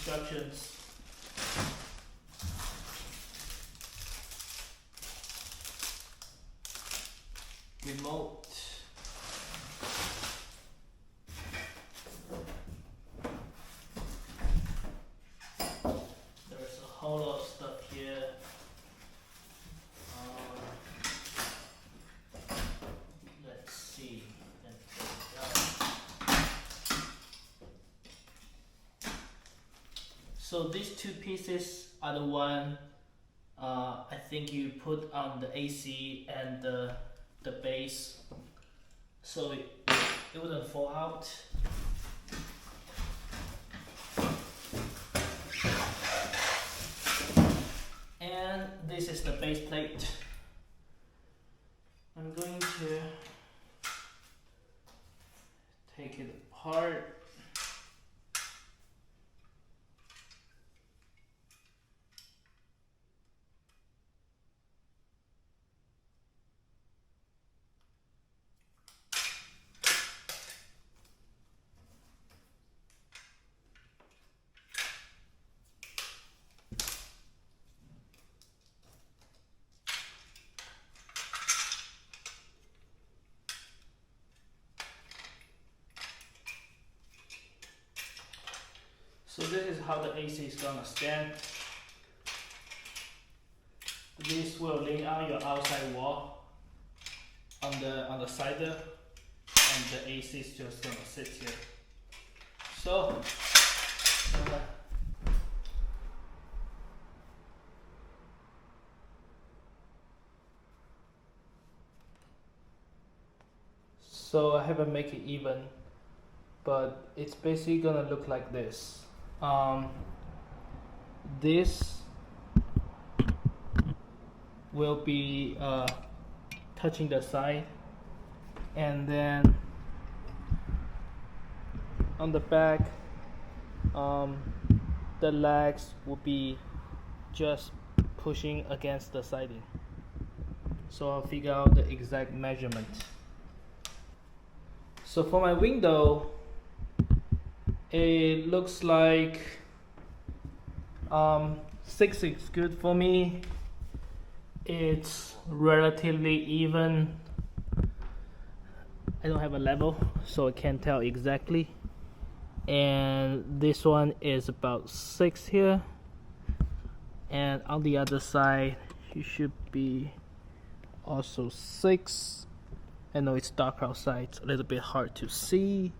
instructions. Remote. There's a whole lot of stuff here. Let's see. So these two pieces are the one I think you put on the AC and the base, so it wouldn't fall out. And this is the base plate. I'm going to take it apart. So this is how the AC is gonna stand. This will lean on your outside wall on the side there, and the AC is just gonna sit here. So I haven't make it even, but it's basically gonna look like this. This will be touching the side, and then on the back the legs will be just pushing against the siding. So I'll figure out the exact measurement. So for my window, it looks like 6 is good for me. It's relatively even. I don't have a level, so I can't tell exactly. And this one is about 6 here, and on the other side it should be also 6. I know it's dark outside, it's a little bit hard to see.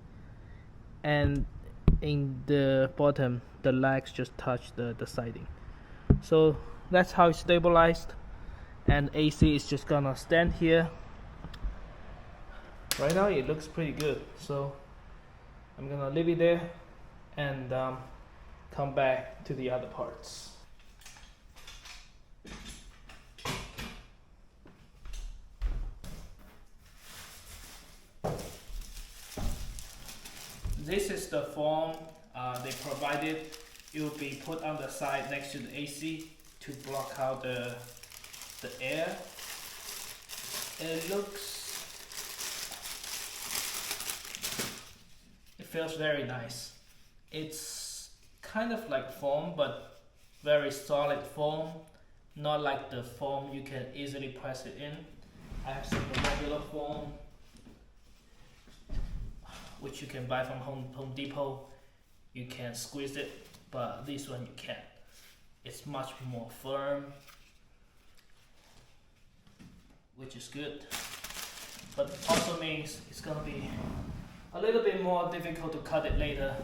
And in the bottom, the legs just touch the siding. So that's how it's stabilized, and AC is just gonna stand here. Right now it looks pretty good, so I'm gonna leave it there and come back to the other parts. This is the foam they provided. It will be put on the side next to the AC to block out the air. It feels very nice. It's kind of like foam, but very solid foam, not like the foam you can easily press it in. I have some regular foam which you can buy from Home Depot. You can squeeze it, but this one you can't. It's much more firm, which is good, but also means it's gonna be a little bit more difficult to cut it later.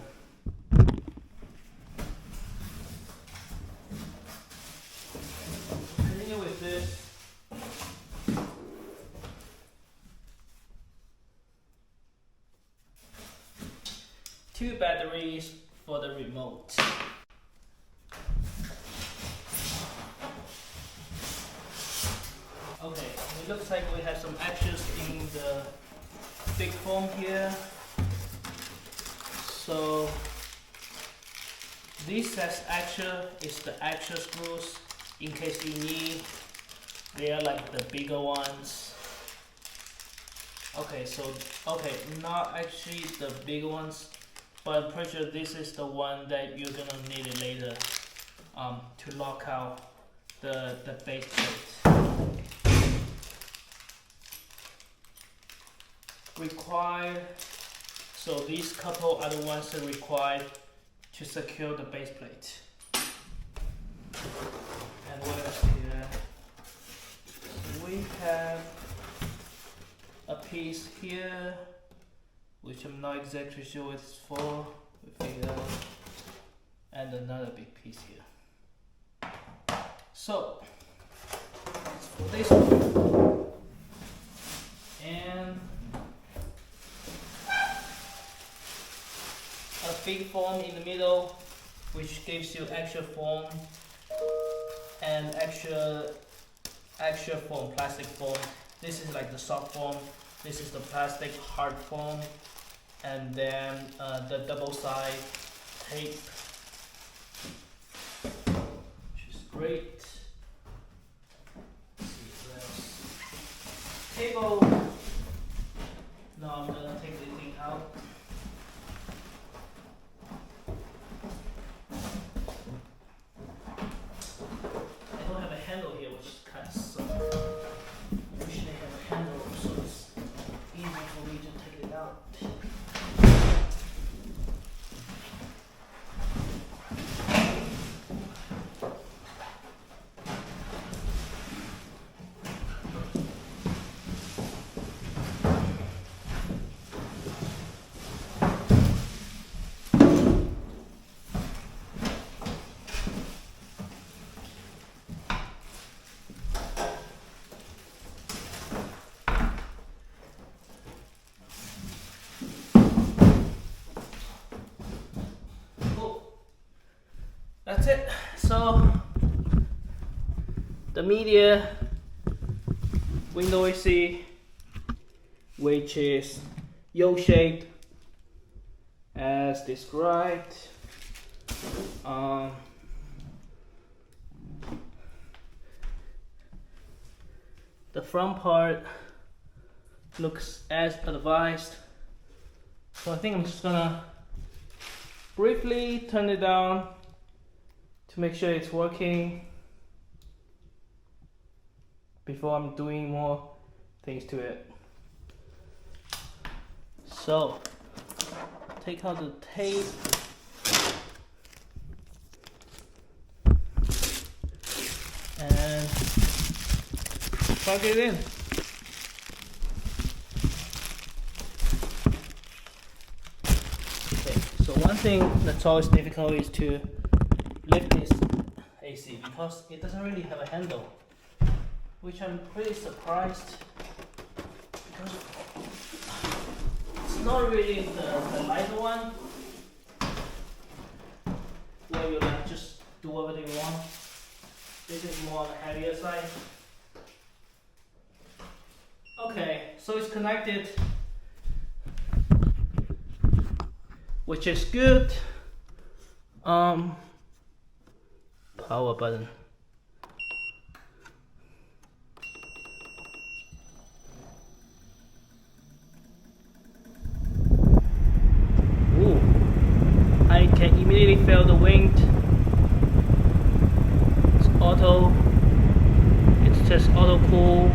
Continue with this. 2 batteries for the remote. Okay, it looks like we have some actions in the big foam here. So this says action is the action screws in case you need. They are like the bigger ones. Okay, not actually the big ones. but I'm pretty sure this is the one that you're gonna need it later to lock out the base plate. Required, so these couple are the ones that are required to secure the base plate. And what else here? We have a piece here, which I'm not exactly sure what it's for. We figure out. And another big piece here. So, that's for this one. And a big foam in the middle, which gives you extra foam and extra foam, plastic foam. This is like the soft foam. This is the plastic hard foam, and then the double side tape, which is great. Let's see what else. Cable. No, I'm gonna take the thing out. I don't have a handle here, which kind of sucks. Wish they have a handle so it's easy for me to take it out. That's it. So the Midea window AC, which is U-shaped as described. The front part looks as advised. So I think I'm just gonna briefly turn it down to make sure it's working before I'm doing more things to it. So, take out the tape and plug it in. Okay, so one thing that's always difficult is to lift this AC because it doesn't really have a handle, which I'm pretty surprised because it's not really the lighter one where you like just do whatever you want. This is more on the heavier side. Okay, so it's connected, which is good. Power button. Ooh, I can immediately feel the wind. It's auto. It's just auto cool,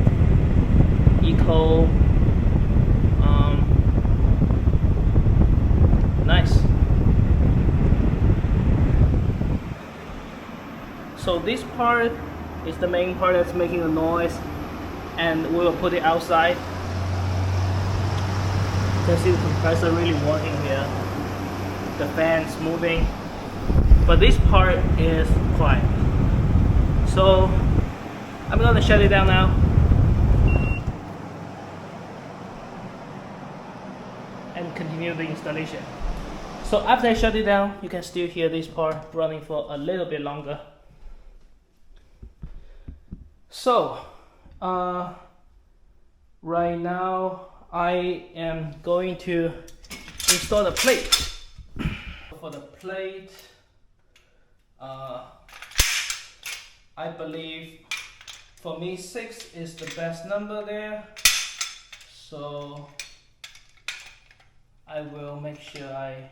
eco. Nice. So this part is the main part that's making a noise, and we will put it outside. You can see the compressor really working here. The fan's moving, but this part is quiet. So I'm gonna shut it down now and continue the installation. So after I shut it down, you can still hear this part running for a little bit longer. So, right now I am going to install the plate. For the plate, I believe for me 6 is the best number there. So I will make sure I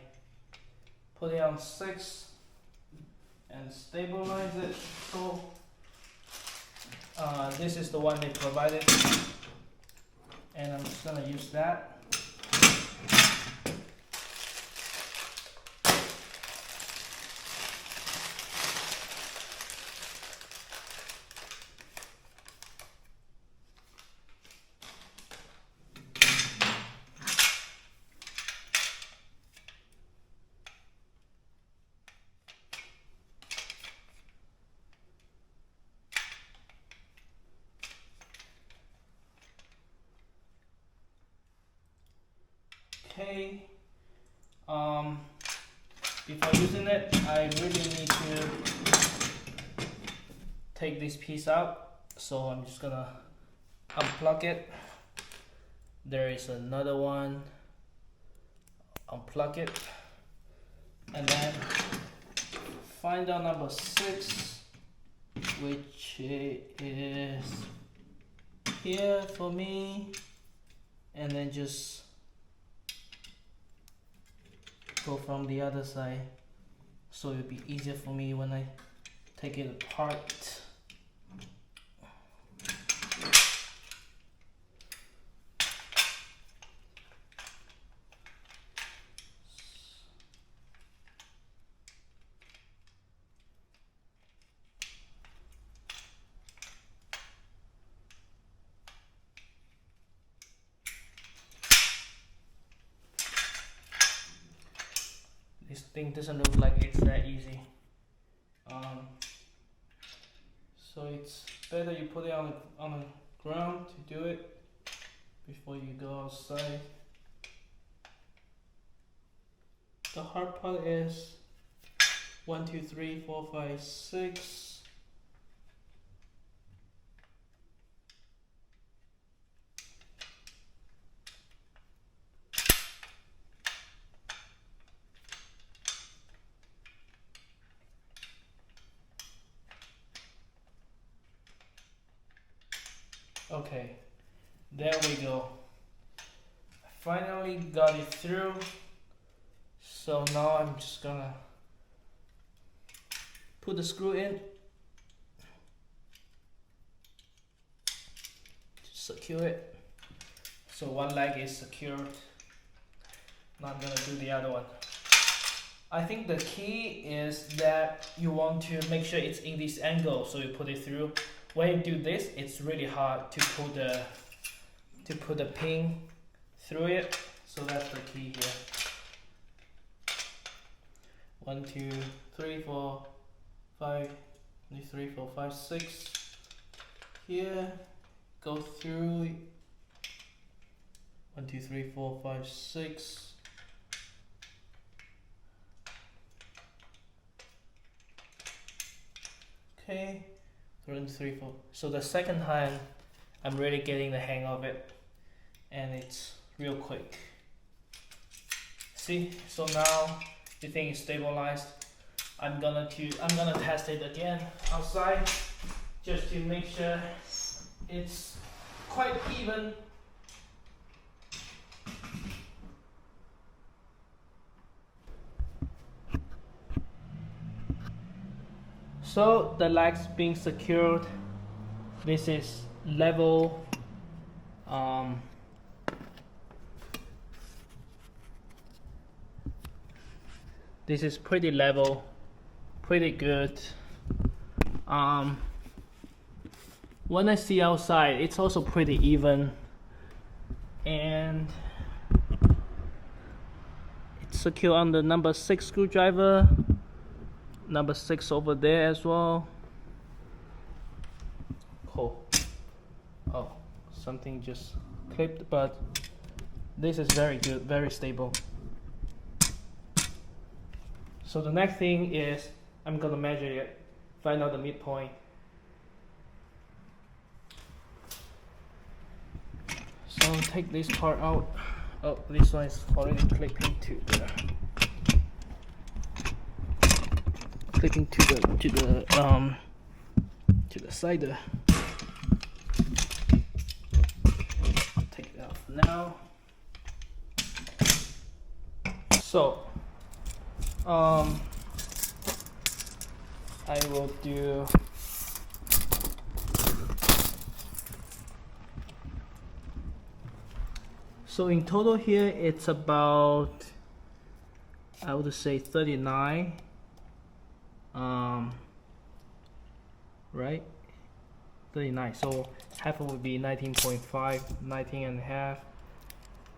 put it on 6 and stabilize it. So this is the one they provided, and I'm just gonna use that. Okay, before using it, I really need to take this piece out, so I'm just gonna unplug it. There is another one, unplug it, and then find out number 6, which is here for me, and then just go from the other side, so it'll be easier for me when I take it apart. This thing doesn't look like it's that easy. So it's better you put it on the ground to do it before you go outside. The hard part is 1, 2, 3, 4, 5, 6. Okay, there we go. I finally got it through. So now I'm just gonna put the screw in to secure it. So one leg is secured. Now I'm gonna do the other one. I think the key is that you want to make sure it's in this angle, so you put it through. When you do this, it's really hard to put the pin through it. So that's the key here. 1, 2, 3, 4, 5, 3, 4, 5, 6. Here, go through. 1, 2, 3, 4, 5, 6. Okay. 1, 2, 3, 4. So the second time, I'm really getting the hang of it, and it's real quick. See, so now the thing is stabilized. I'm gonna test it again outside, just to make sure it's quite even. So the legs being secured. This is level. This is pretty level, pretty good. When I see outside, it's also pretty even, and it's secure on the number 6 screwdriver. Number 6 over there as well. Cool. Oh, something just clipped, but this is very good, very stable. So the next thing is I'm gonna measure it, find out the midpoint. So take this part out. Oh, this one is already clipping to the side. Take it out for now. So I will do so in total here it's about, I would say 39, right, 39, so half would be 19.5, 19 and a half,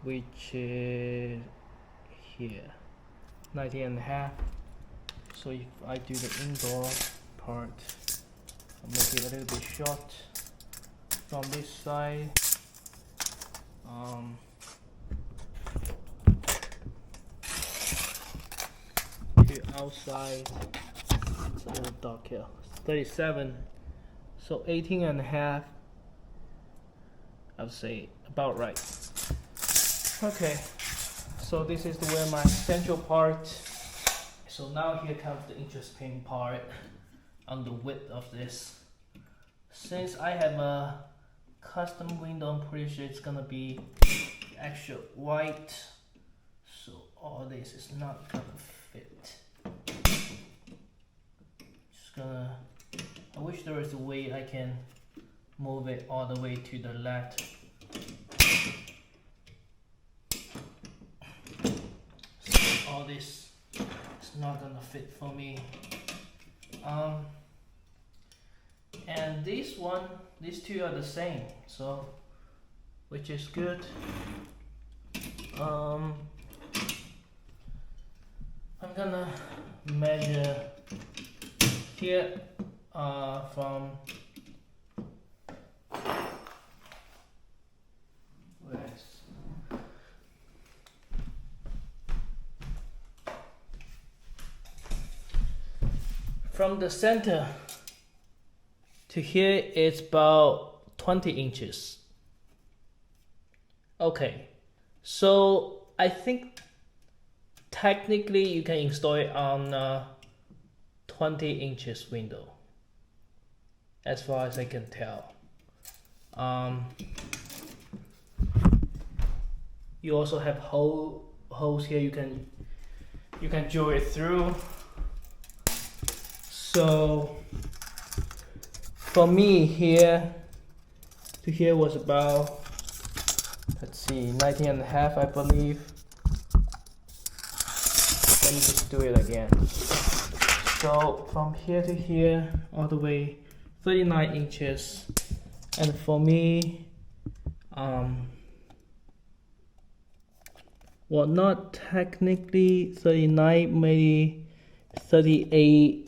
which is here 19 and a half. So if I do the indoor part, I'll make it a little bit short from this side. To outside, it's a little dark here. 37, so 18 and a half. I would say about right. Okay, so this is where my central part. So now here comes the interesting part on the width of this. Since I have a custom window, I'm pretty sure it's gonna be actual white. So all this is not gonna fit. Just gonna, I wish there was a way I can move it all the way to the left. So all this is not gonna fit for me. And these two are the same, so which is good. I'm gonna measure here from from the center to here, it's about 20 inches. Okay, so I think technically you can install it on a 20 inches window, as far as I can tell. You also have holes here you can drill it through. So for me, here to here was about, let's see, 19 and a half, I believe. Let me just do it again. So from here to here, all the way 39 inches. And for me, well, not technically 39, maybe 38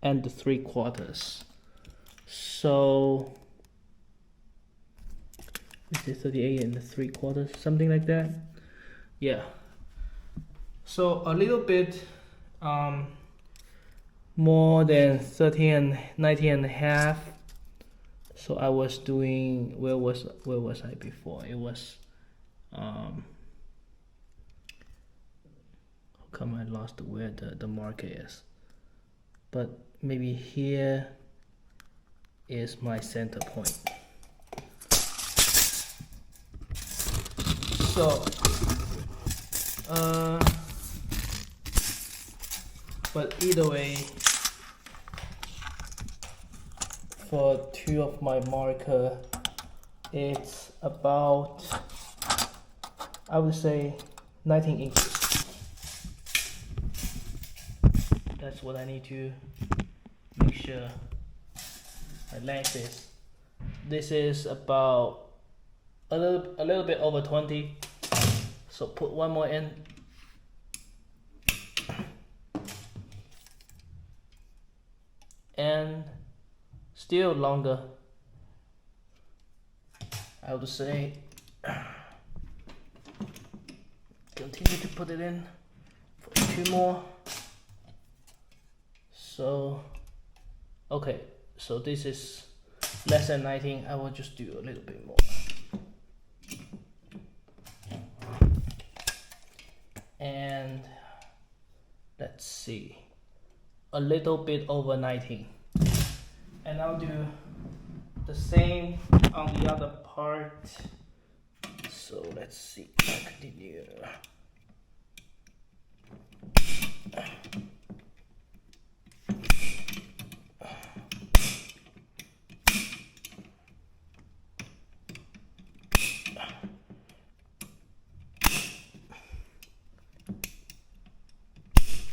and 3/4. So is it 38 and 3/4, something like that? Yeah. So a little bit more than 30 and 19 and a half. So I was doing, where was I before? It was how come I lost where the marker is? But maybe here is my center point. So but either way, for two of my marker, it's about, I would say 19 inches. That's what I need to make sure my length is. This is about a little bit over 20. So put one more in. And still longer, I would say. Continue to put it in for 2 more. So okay, so this is less than 19. I will just do a little bit more. And let's see, a little bit over 19. And I'll do the same on the other part. So let's see, I'll continue.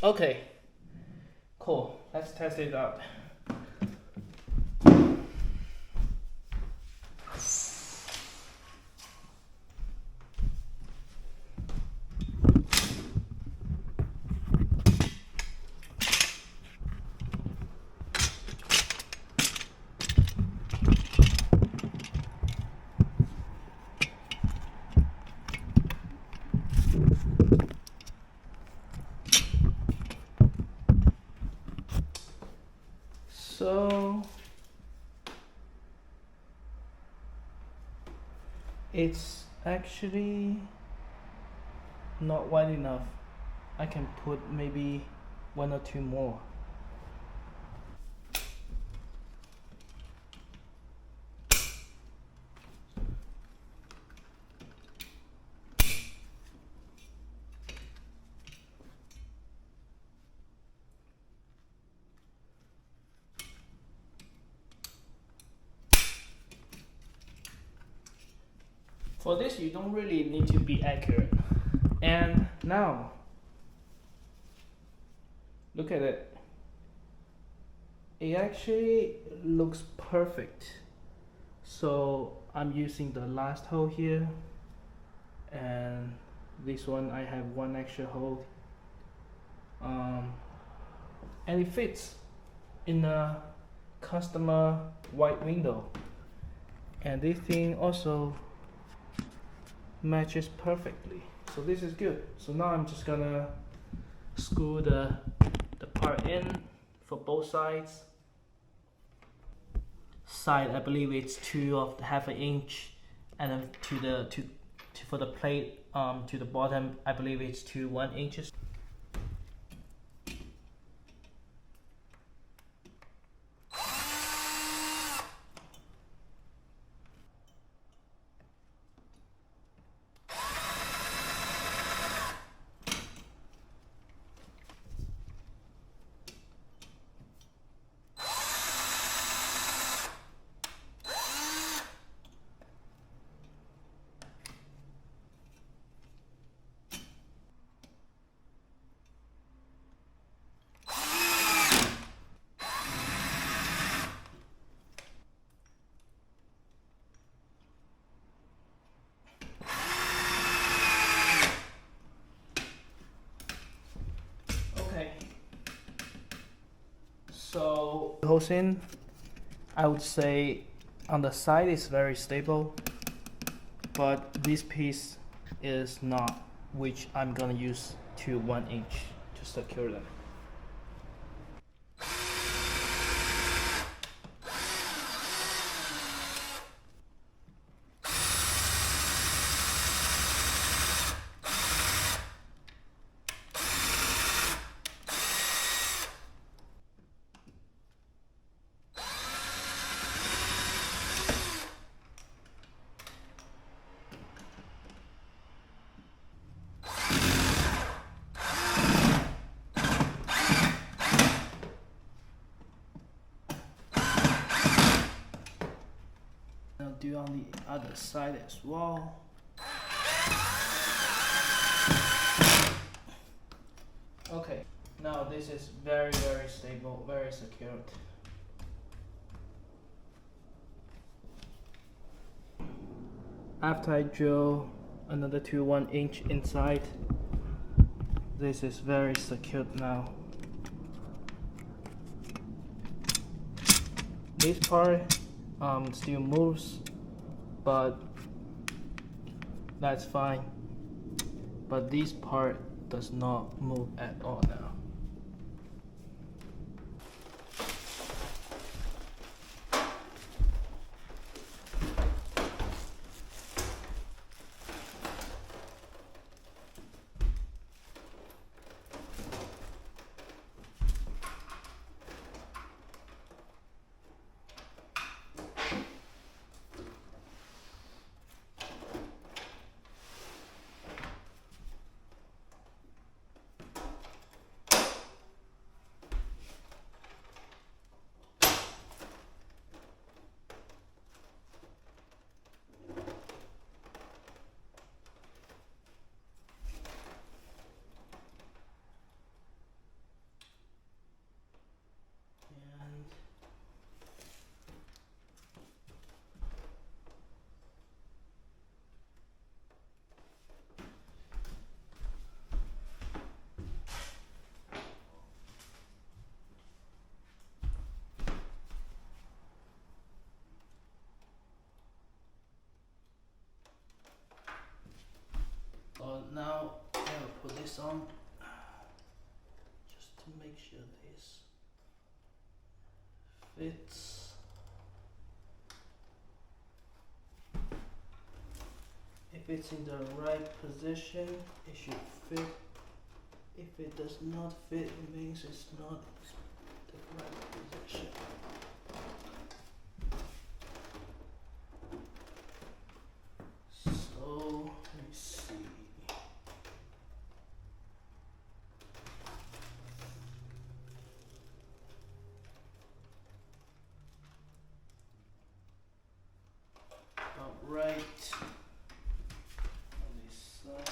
Okay, cool. Let's test it out. So it's actually not wide enough. I can put maybe 1 or 2 more. For this, you don't really need to be accurate. And now, look at it. It actually looks perfect. So I'm using the last hole here, and this one I have 1 extra hole, and it fits in a customer white window, and this thing also matches perfectly. So this is good. So now I'm just gonna screw the part in for both sides. Side, I believe it's 2.5 inch, and then for the plate to the bottom, I believe it's 1 inches. So the holes in, I would say on the side is very stable, but this piece is not, which I'm gonna use 1 inch to secure them. I'll do on the other side as well. Okay, now this is very stable, very secured. After I drill another 1 inch inside, this is very secured now. This part still moves, but that's fine. But this part does not move at all now. now I'll put this on just to make sure this fits. If it's in the right position, it should fit. If it does not fit, it means it's not the right position. So let me see. All right. On this side.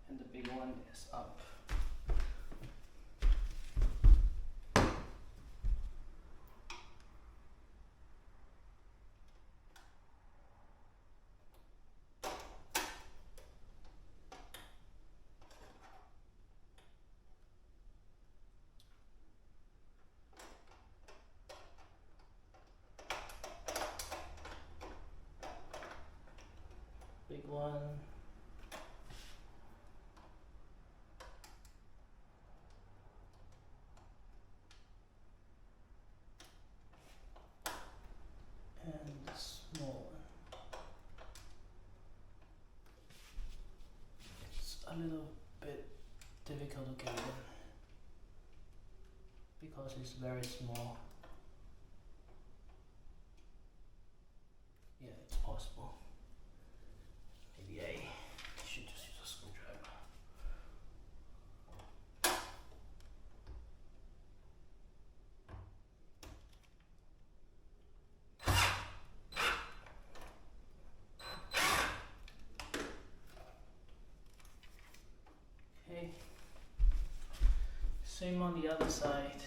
And the big one is up. Big one. And the small one. It's a little bit difficult to get in because it's very small. Yeah, it's possible. Maybe I should just use a screwdriver. Okay, same on the other side.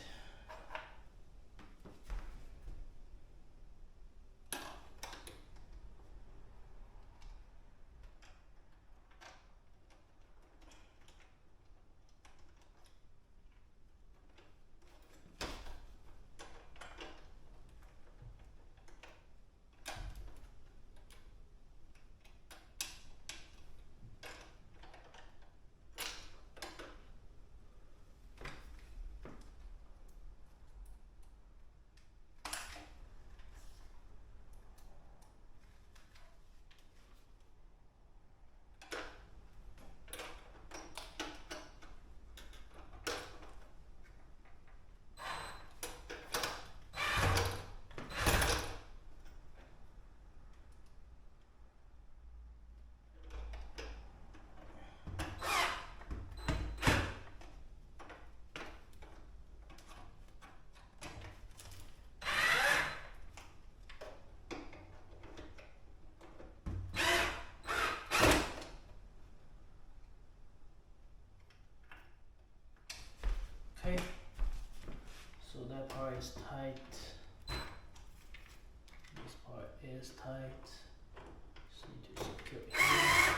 Okay, so that part is tight. This part is tight. Just need to secure it here.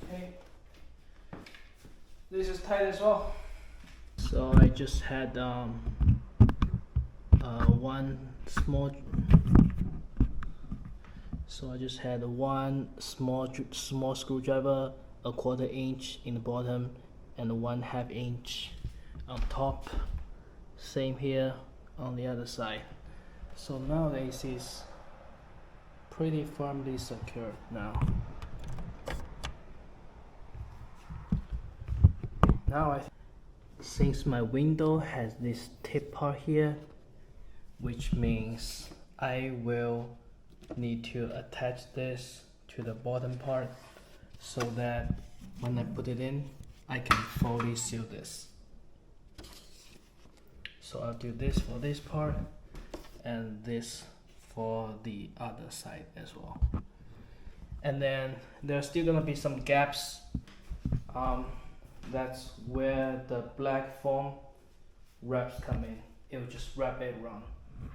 Okay, this is tight as well. So I just had one small. So I just had one small screwdriver, a 1/4 inch in the bottom and 1/2 inch on top. Same here on the other side. So now the AC is pretty firmly secured now. Now since my window has this tip part here, which means I will need to attach this to the bottom part so that when I put it in, I can fully seal this. So I'll do this for this part and this for the other side as well. And then there's still gonna be some gaps. That's where the black foam wraps come in. It will just wrap it around.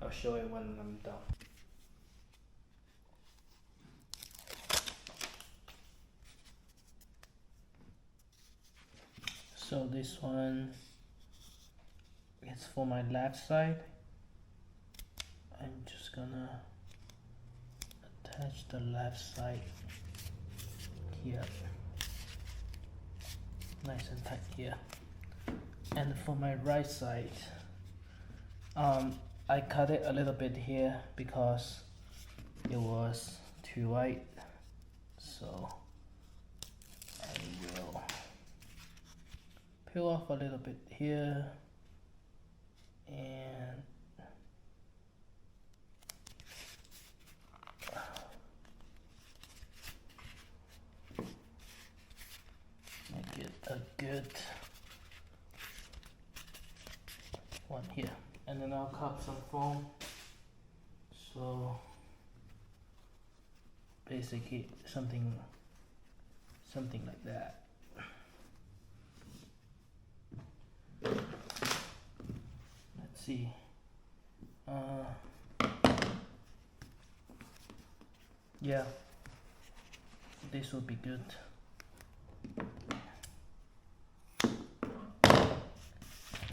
I'll show it when I'm done. So this one it's for my left side. I'm just gonna attach the left side here, nice and tight here. And for my right side, I cut it a little bit here because it was too wide, so I will peel off a little bit here and make it a good one here. And then I'll cut some foam, so basically something like that. Let's see. Yeah, this will be good.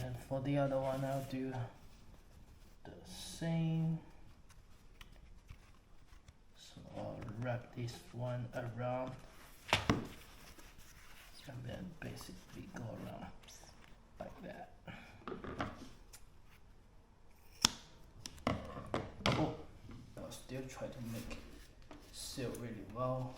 And for the other one, I'll do the same. So I'll wrap this one around and then basically go around like that. Oh, I'll still try to make it seal really well.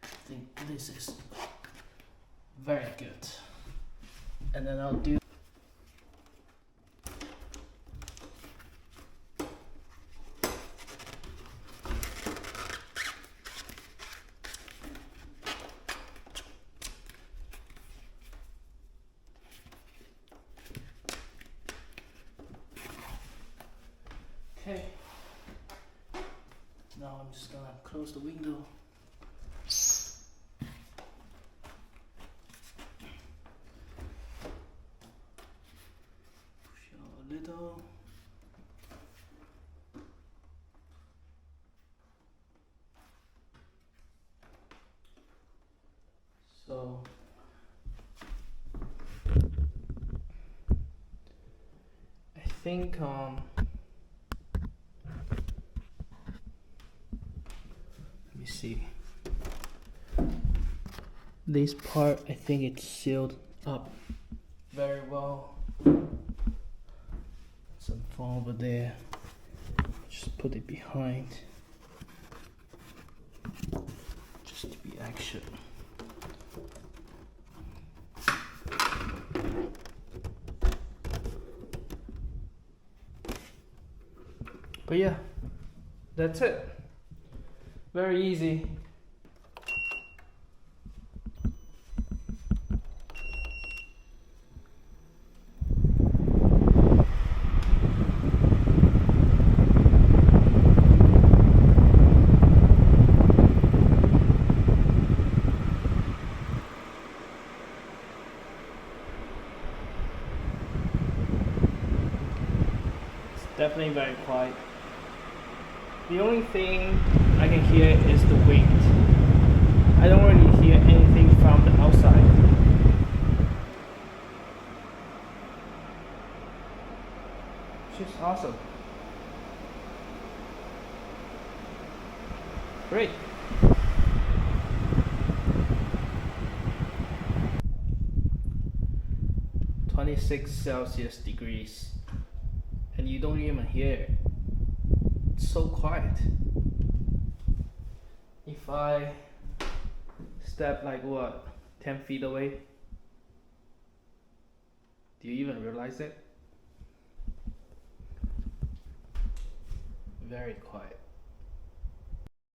I think this is very good. And then I'll do okay. Now I'm just gonna close the window. Push out a little. So I think let me see. This part, I think it's sealed up very well. Some foam over there. Just put it behind. Just to be extra. But yeah, that's it. Very easy. It's definitely very quiet. The only thing I can hear is the wind. I don't really hear anything from the outside. Which is awesome. Great. (26 degrees Celsius), and you don't even hear it. It's so quiet. If I step like what, 10 feet away, do you even realize it? Very quiet.